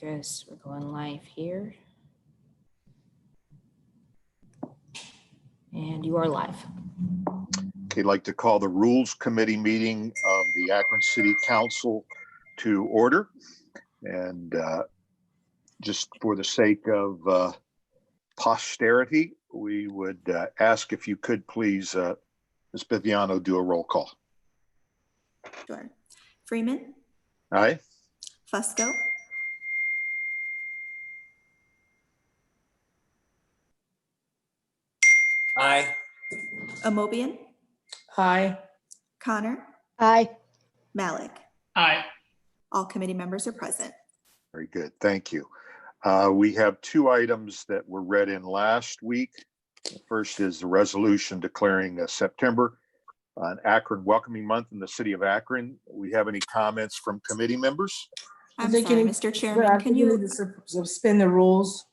because we're going live here. And you are live. Okay, I'd like to call the Rules Committee meeting of the Akron City Council to order. And just for the sake of posterity, we would ask if you could please, Ms. Biviano, do a roll call. Sure. Freeman. Aye. Fusco. Aye. Amobian. Aye. Connor. Aye. Malik. Aye. All committee members are present. Very good. Thank you. We have two items that were read in last week. The first is the resolution declaring September an Akron Welcoming Month in the city of Akron. We have any comments from committee members? I'm sorry, Mr. Chairman, can you you? need to suspend the rules?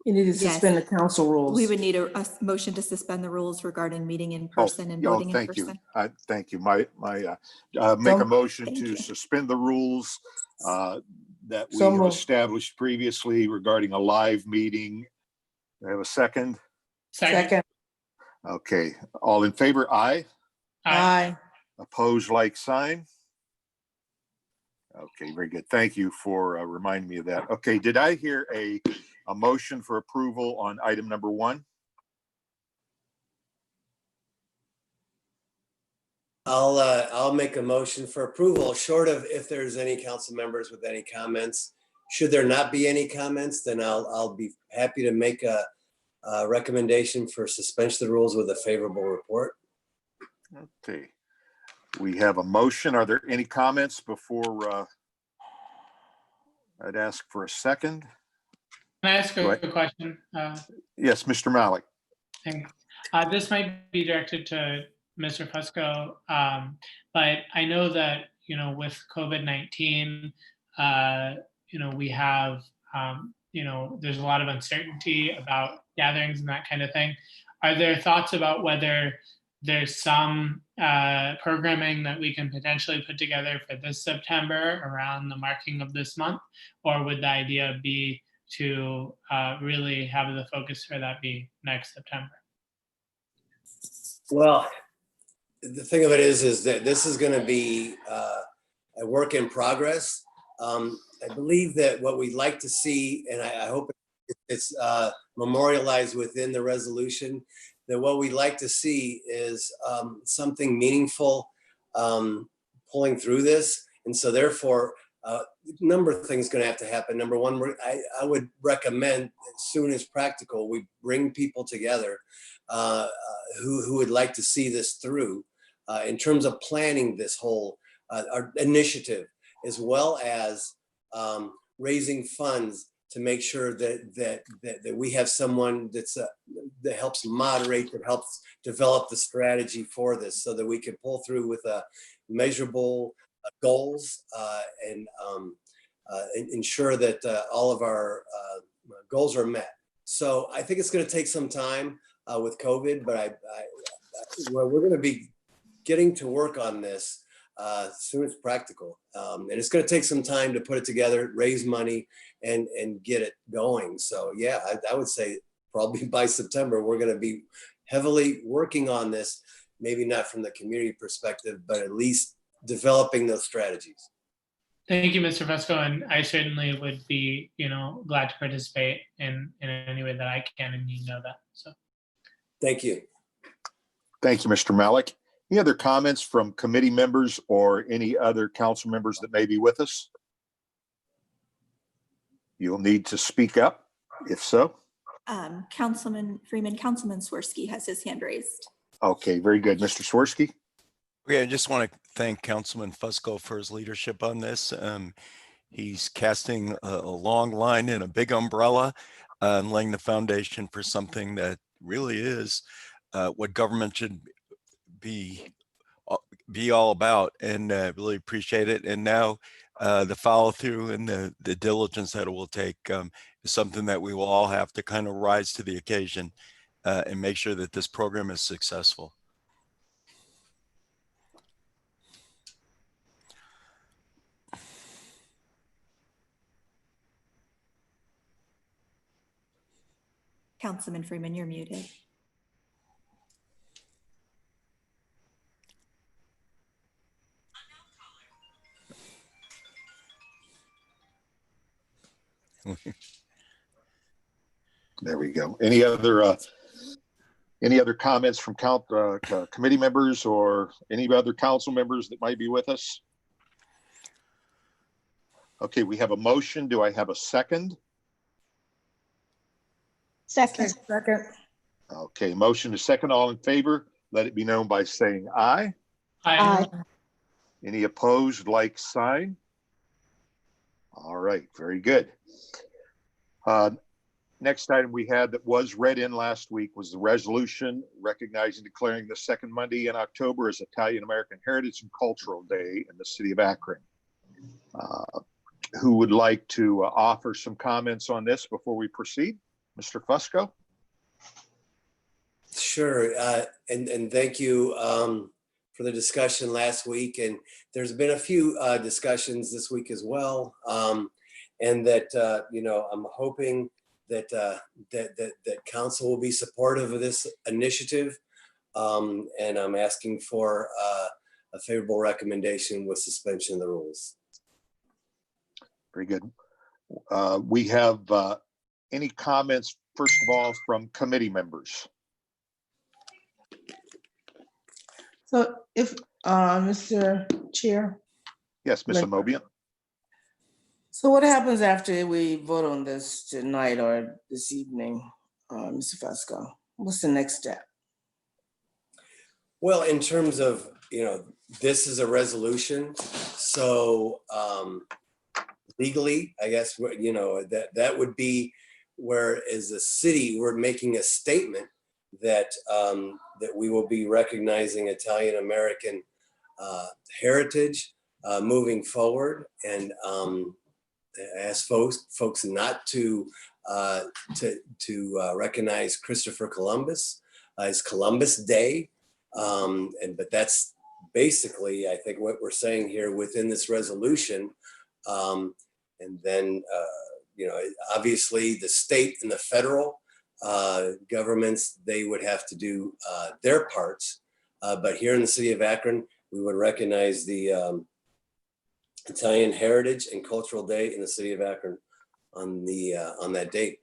You need to suspend the council rules. We would need a motion to suspend the rules regarding meeting in person and voting in person. Thank you. Make a motion to suspend the rules that we have established previously regarding a live meeting. Do I have a second? Second. Okay. All in favor? Aye. Aye. Opposed, like sign. Okay, very good. Thank you for reminding me of that. Okay, did I hear a motion for approval on item number 1? I'll make a motion for approval, short of if there's any council members with any comments. Should there not be any comments, then I'll be happy to make a recommendation for suspension of the rules with a favorable report. Okay. We have a motion. Are there any comments before I'd ask for a second? Can I ask a question? Yes, Mr. Malik. This might be directed to Mr. Fusco, but I know that, with COVID-19, we have, there's a lot of uncertainty about gatherings and that kind of thing. Are there thoughts about whether there's some programming that we can potentially put together for this September around the marking of this month? Or would the idea be to really have the focus for that be next September? Well, the thing of it is that this is going to be a work in progress. I believe that what we'd like to see, and I hope it's memorialized within the resolution, that what we'd like to see is something meaningful pulling through this. And so therefore, a number of things going to have to happen. Number one, I would recommend as soon as practical, we bring people together who would like to see this through in terms of planning this whole our initiative, as well as raising funds to make sure that we have someone that helps moderate, that helps develop the strategy for this, so that we can pull through with measurable goals and ensure that all of our goals are met. So I think it's going to take some time with COVID, but we're going to be getting to work on this as soon as practical. And it's going to take some time to put it together, raise money, and get it going. So yeah, I would say probably by September, we're going to be heavily working on this, maybe not from the community perspective, but at least developing those strategies. Thank you, Mr. Fusco, and I certainly would be, glad to participate in any way that I can, and you know that. So, thank you. Thank you, Mr. Malik. Any other comments from committee members or any other council members that may be with us? You'll need to speak up, if so. Councilman Freeman, Councilman Swirsky has his hand raised. Okay, very good. Mr. Swirsky? Okay, I just want to thank Councilman Fusco for his leadership on this. He's casting a long line and a big umbrella and laying the foundation for something that really is what government should be all about, and really appreciate it. And now the follow through and the diligence that it will take is something that we will all have to kind of rise to the occasion and make sure that this program is successful. Councilman Freeman, you're muted. There we go. Any other comments from committee members or any other council members that might be with us? Okay, we have a motion. Do I have a second? Second. Okay, motion to second. All in favor, let it be known by saying aye. Aye. Any opposed, like sign? All right, very good. Next item we had that was read in last week was the resolution recognizing declaring the second Monday in October as Italian American Heritage and Cultural Day in the city of Akron. Who would like to offer some comments on this before we proceed? Mr. Fusco? Sure, and thank you for the discussion last week. And there's been a few discussions this week as well. And that, I'm hoping that that council will be supportive of this initiative. And I'm asking for a favorable recommendation with suspension of the rules. Very good. We have any comments, first of all, from committee members? So if, Mr. Chair, Yes, Ms. Amobian? so what happens after we vote on this tonight or this evening, Mr. Fusco? What's the next step? Well, in terms of, this is a resolution. So legally, I guess, that would be where as a city, we're making a statement that that we will be recognizing Italian American heritage moving forward, and ask folks not to recognize Christopher Columbus as Columbus Day, but that's basically, I think, what we're saying here within this resolution. And then obviously the state and the federal governments, they would have to do their parts. But here in the city of Akron, we would recognize the Italian Heritage and Cultural Day in the city of Akron on that date.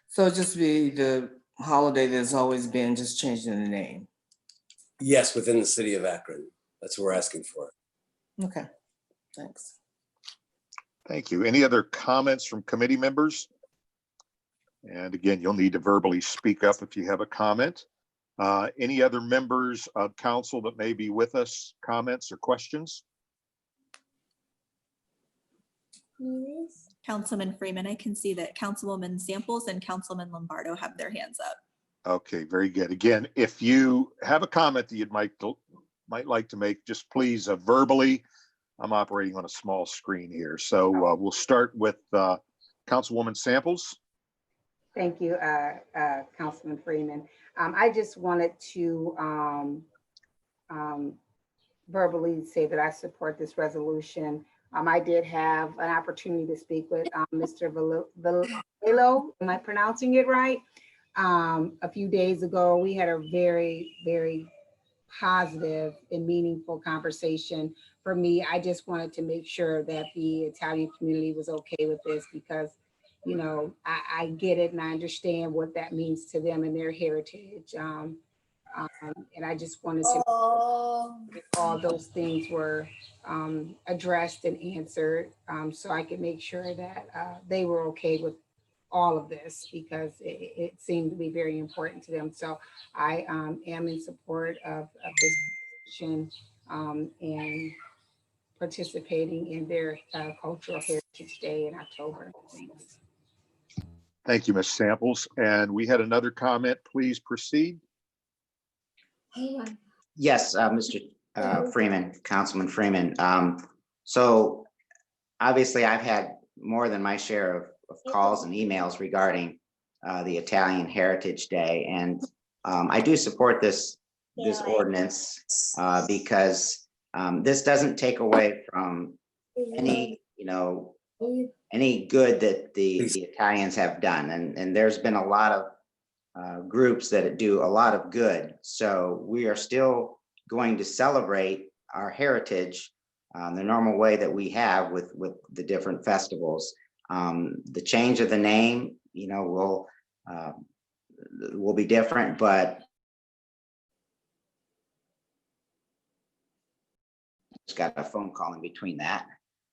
So just be the holiday that's always been, just changing the name. Yes, within the city of Akron. That's what we're asking for. Okay, thanks. Thank you. Any other comments from committee members? And again, you'll need to verbally speak up if you have a comment. Any other members of council that may be with us, comments or questions? Councilman Freeman, I can see that Councilwoman Samples and Councilman Lombardo have their hands up. Okay, very good. Again, if you have a comment that you might like to make, just please verbally. I'm operating on a small screen here. So we'll start with Councilwoman Samples. Thank you, Councilman Freeman. I just wanted to verbally say that I support this resolution. I did have an opportunity to speak with Mr. Velo, am I pronouncing it right? A few days ago. We had a very, very positive and meaningful conversation. For me, I just wanted to make sure that the Italian community was okay with this because, I get it and I understand what that means to them and their heritage. And I just wanted to make all those things were addressed and answered, so I could make sure that they were okay with all of this because it seemed to be very important to them. So I am in support of this position and participating in their Cultural Heritage Day in October. Thanks. Thank you, Ms. Samples. And we had another comment. Please proceed. Yes, Mr. Freeman, Councilman Freeman. So obviously I've had more than my share of calls and emails regarding the Italian Heritage Day. And I do support this ordinance because this doesn't take away from any, any good that the Italians have done. And there's been a lot of groups that do a lot of good. So we are still going to celebrate our heritage the normal way that we have with the different festivals. The change of the name, you know, will be different, but just got a phone call in between that.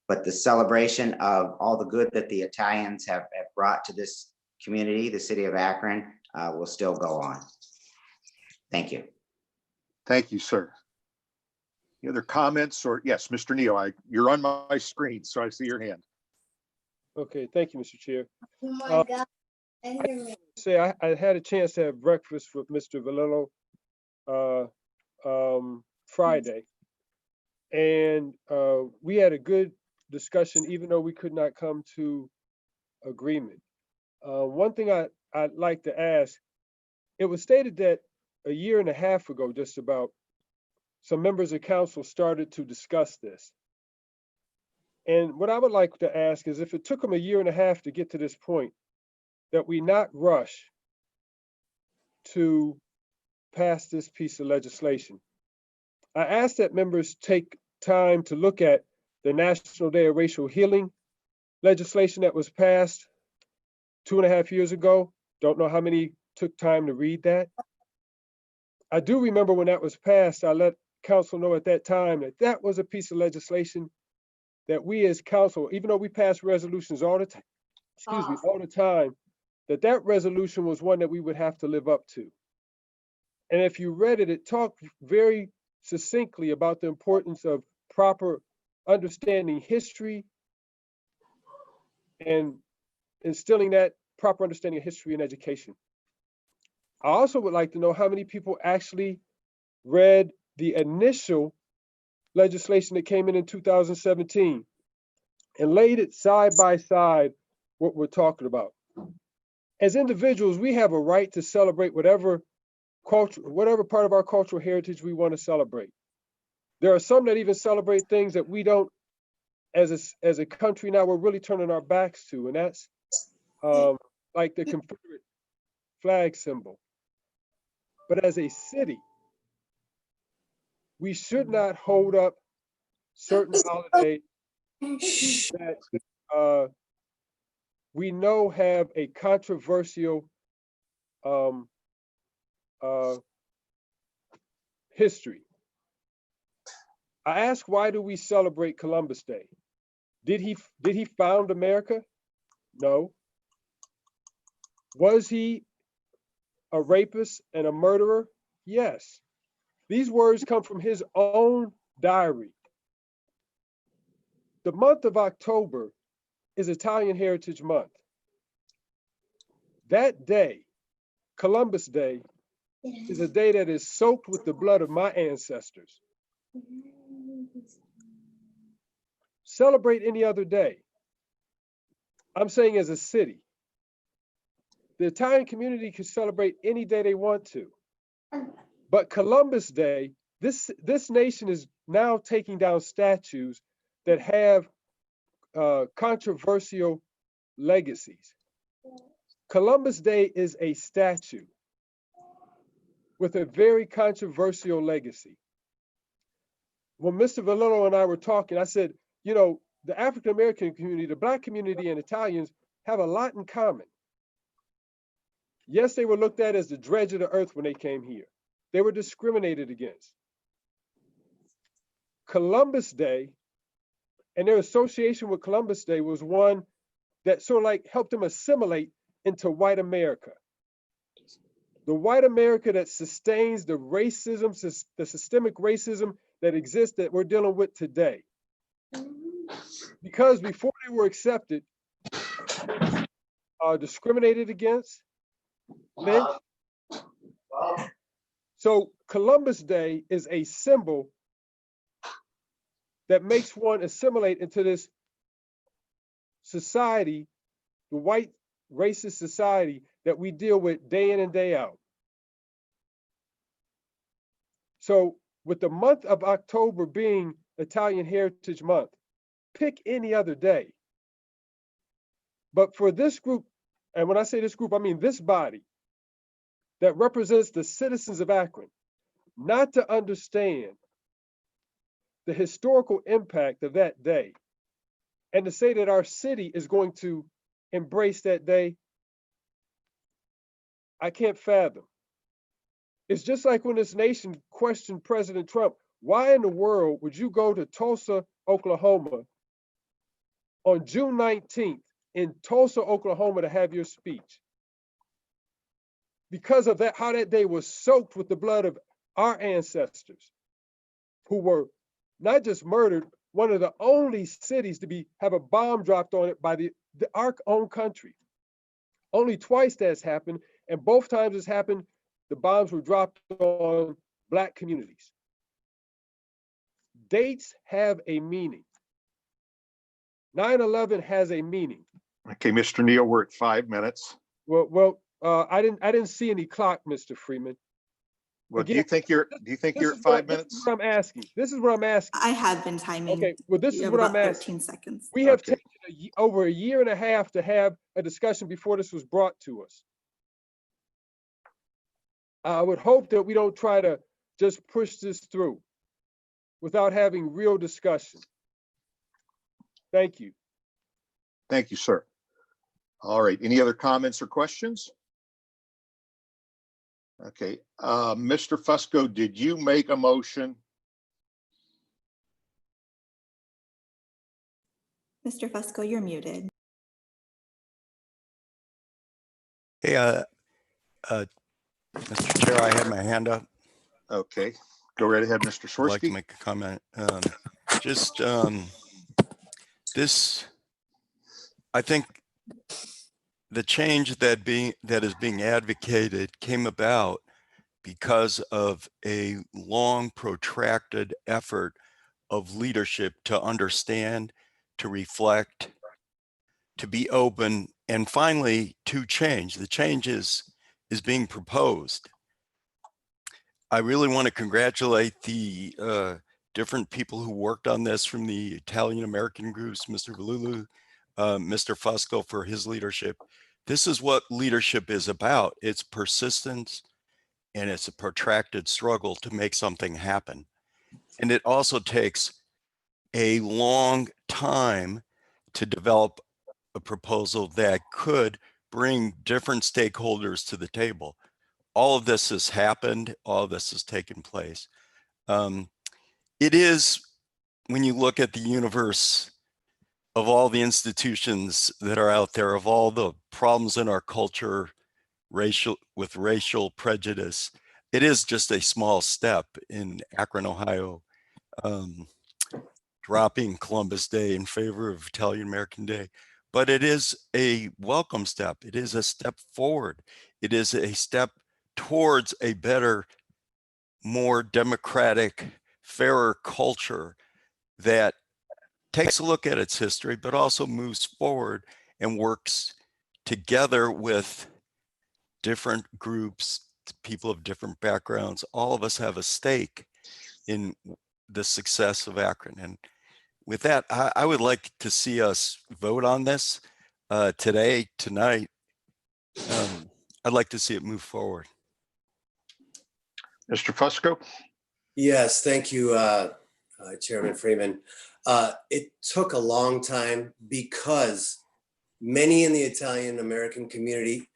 But the celebration of all the good that the Italians have brought to this community, the city of Akron, will still go on. Thank you. Thank you, sir. Any other comments or yes, Mr. Neal, you're on my screen, so I see your hand. Okay, thank you, Mr. Chair. I had a chance to have breakfast with Mr. Valillo Friday, and we had a good discussion, even though we could not come to agreement. One thing I'd like to ask, it was stated that a year and a half ago, just about, some members of council started to discuss this. And what I would like to ask is if it took them a year and a half to get to this point, that we not rush to pass this piece of legislation. I ask that members take time to look at the National Day of Racial Healing legislation that was passed 2.5 years ago. Don't know how many took time to read that. I do remember when that was passed, I let council know at that time that that was a piece of legislation that we as council, even though we pass resolutions all the time, all the time, that resolution was one that we would have to live up to. And if you read it, it talked very succinctly about the importance of proper understanding history and instilling that proper understanding of history in education. I also would like to know how many people actually read the initial legislation that came in 2017 and laid it side by side what we're talking about. As individuals, we have a right to celebrate whatever culture, whatever part of our cultural heritage we want to celebrate. There are some that even celebrate things that we don't, as a country now, we're really turning our backs to, and that's like the Confederate flag symbol. But as a city, we should not hold up certain holidays that we know have a controversial history. I ask, why do we celebrate Columbus Day? Did he found America? No. Was he a rapist and a murderer? Yes. These words come from his own diary. The month of October is Italian Heritage Month. That day, Columbus Day, is a day that is soaked with the blood of my ancestors. Celebrate any other day. I'm saying as a city, the Italian community can celebrate any day they want to. But Columbus Day, this nation is now taking down statues that have controversial legacies. Columbus Day is a statue with a very controversial legacy. When Mr. Valillo and I were talking, I said, you know, the African-American community, the Black community, and Italians have a lot in common. Yes, they were looked at as the dredge of the earth when they came here. They were discriminated against. Columbus Day and their association with Columbus Day was one that sort of like helped them assimilate into white America. The white America that sustains the racism, the systemic racism that exists that we're dealing with today. Because before they were accepted, discriminated against, lynched. So Columbus Day is a symbol that makes one assimilate into this society, the white racist society that we deal with day in and day out. So with the month of October being Italian Heritage Month, pick any other day. But for this group, and when I say this group, I mean this body that represents the citizens of Akron, not to understand the historical impact of that day and to say that our city is going to embrace that day, I can't fathom. It's just like when this nation questioned President Trump, why in the world would you go to Tulsa, Oklahoma on June 19th in Tulsa, Oklahoma to have your speech? Because of that, how that day was soaked with the blood of our ancestors who were not just murdered, one of the only cities to have a bomb dropped on it by our own country. Only twice that's happened, and both times it's happened, the bombs were dropped on Black communities. Dates have a meaning. 9/11 has a meaning. Okay, Mr. Neal, we're at 5 minutes. I didn't see any clock, Mr. Freeman. Well, Again, do you think you're at 5 minutes? This is what I'm asking. This is what I'm asking. I had been timing. Okay, well, this You is have what I'm about asking. 13 seconds. We have Okay. taken over a year and a half to have a discussion before this was brought to us. I would hope that we don't try to just push this through without having real discussion. Thank you. Thank you, sir. All right, any other comments or questions? Okay, Mr. Fusco, did you make a motion? Mr. Fusco, you're muted. Hey, Mr. Chair, I had my hand up. Okay, go right ahead, Mr. I'd like to Swirsky. make a comment. This, I think the change that is being advocated came about because of a long protracted effort of leadership to understand, to reflect, to be open, and finally to change. The change is being proposed. I really want to congratulate the different people who worked on this from the Italian American groups, Mr. Valulu, Mr. Fusco for his leadership. This is what leadership is about. It's persistence and it's a protracted struggle to make something happen. And it also takes a long time to develop a proposal that could bring different stakeholders to the table. All of this has happened. All of this has taken place. It is, when you look at the universe of all the institutions that are out there, of all the problems in our culture, with racial prejudice, it is just a small step in Akron, Ohio, dropping Columbus Day in favor of Italian American Day. But it is a welcome step. It is a step forward. It is a step towards a better, more democratic, fairer culture that takes a look at its history, but also moves forward and works together with different groups, people of different backgrounds. All of us have a stake in the success of Akron. And with that, I would like to see us vote on this tonight. I'd like to see it move forward. Mr. Fusco? Yes, thank you, Chairman Freeman. It took a long time because many in the Italian American community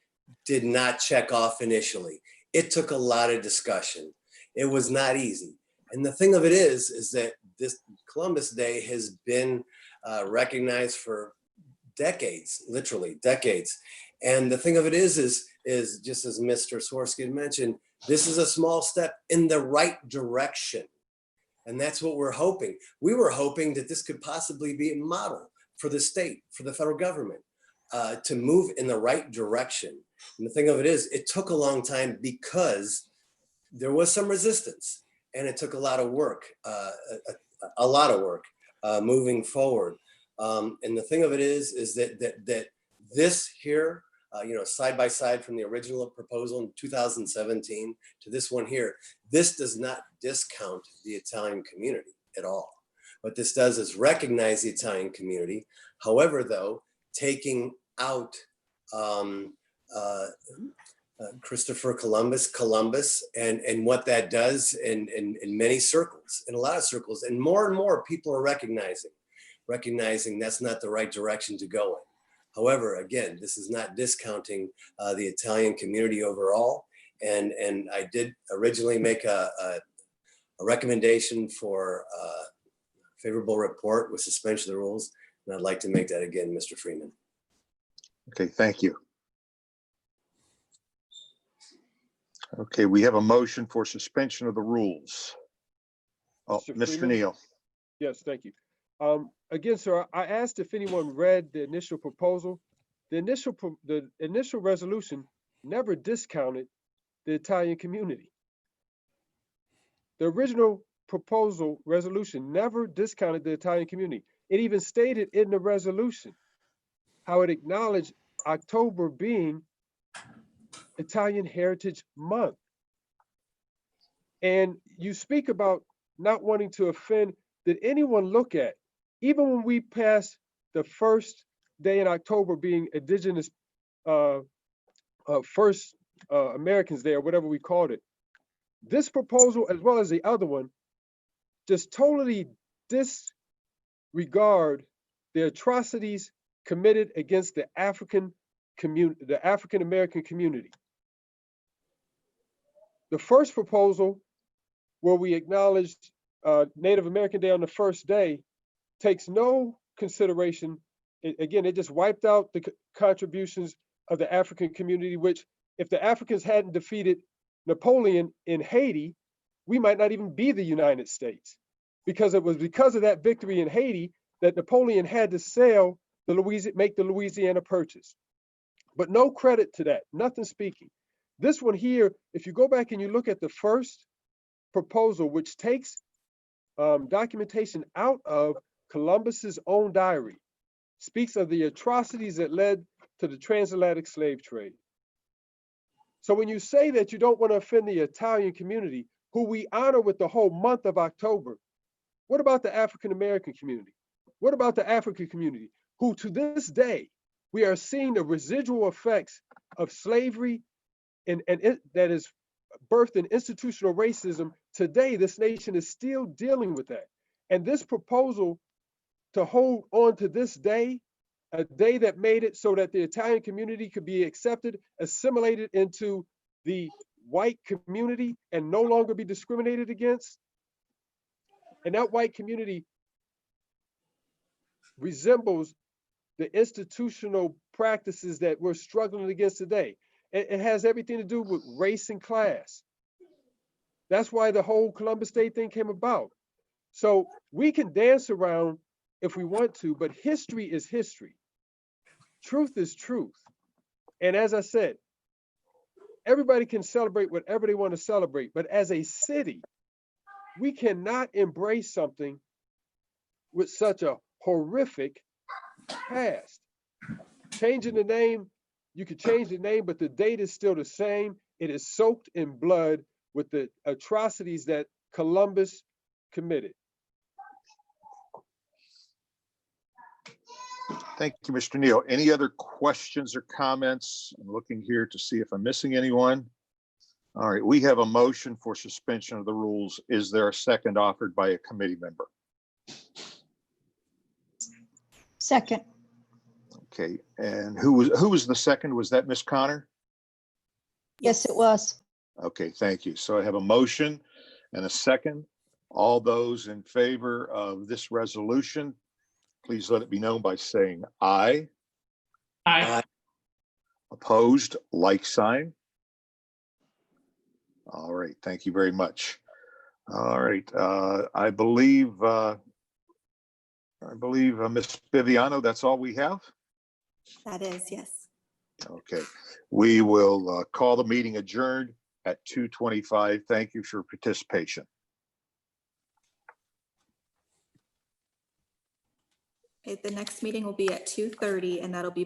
did not check off initially. It took a lot of discussion. It was not easy. And the thing of it is that this Columbus Day has been recognized for decades, literally decades. And the thing of it is just as Mr. Swirsky had mentioned, this is a small step in the right direction. And that's what we're hoping. We were hoping that this could possibly be a model for the state, for the federal government, to move in the right direction. And the thing of it is, it took a long time because there was some resistance and it took a lot of work, moving forward. And the thing of it is that this here, side by side from the original proposal in 2017 to this one here, this does not discount the Italian community at all. What this does is recognize the Italian community. However, though, taking out Christopher Columbus, and what that does in many circles, in a lot of circles, and more people are recognizing that's not the right direction to go in. However, again, this is not discounting the Italian community overall, and I did originally make a recommendation for a favorable report with suspension of the rules, and I'd like to make that again, Mr. Freeman. Okay, thank you. Okay, we have a motion for suspension of the rules. Oh, Mr. Freeman? Neal. Yes, thank you. Again, sir, I asked if anyone read the initial proposal. The initial resolution never discounted the Italian community. The original proposal resolution never discounted the Italian community. It even stated in the resolution how it acknowledged October being Italian Heritage Month. And you speak about not wanting to offend. Did anyone look at, even when we passed the first day in October being Indigenous First Americans Day, or whatever we called it, this proposal, as well as the other one, just totally disregard the atrocities committed against the African community, the African American community. The first proposal, where we acknowledged Native American Day on the first day, takes no consideration. Again, it just wiped out the contributions of the African community, which, if the Africans hadn't defeated Napoleon in Haiti, we might not even be the United States, because it was because of that victory in Haiti that Napoleon had to make the Louisiana Purchase. But no credit to that, nothing speaking. This one here, if you go back and you look at the first proposal, which takes documentation out of Columbus's own diary, speaks of the atrocities that led to the transatlantic slave trade. So when you say that you don't want to offend the Italian community, who we honor with the whole month of October, what about the African American community? What about the African community, who to this day, we are seeing the residual effects of slavery and that is birthed in institutional racism? Today, this nation is still dealing with that. And this proposal to hold on to this day, a day that made it so that the Italian community could be accepted, assimilated into the white community, and no longer be discriminated against. And that white community resembles the institutional practices that we're struggling against today. It has everything to do with race and class. That's why the whole Columbus Day thing came about. So we can dance around if we want to, but history is history. Truth is truth. And as I said, everybody can celebrate whatever they want to celebrate, but as a city, we cannot embrace something with such a horrific past. Changing the name, you could change the name, but the date is still the same. It is soaked in blood with the atrocities that Columbus committed. Thank you, Mr. Neal. Any other questions or comments? I'm looking here to see if I'm missing anyone. All right, we have a motion for suspension of the rules. Is there a second offered by a committee member? Second. Okay, and who was the second? Was that Ms. Connor? Yes, it was. Okay, thank you. So I have a motion and a second. All those in favor of this resolution, please let it be known by saying aye. Aye. Opposed, like sign. All right, thank you very much. All right, I believe Ms. Viviano, that's all we have? That is, yes. Okay, we will call the meeting adjourned at 2:25. Thank you for participation. Okay, the next meeting will be at 2:30, and that'll be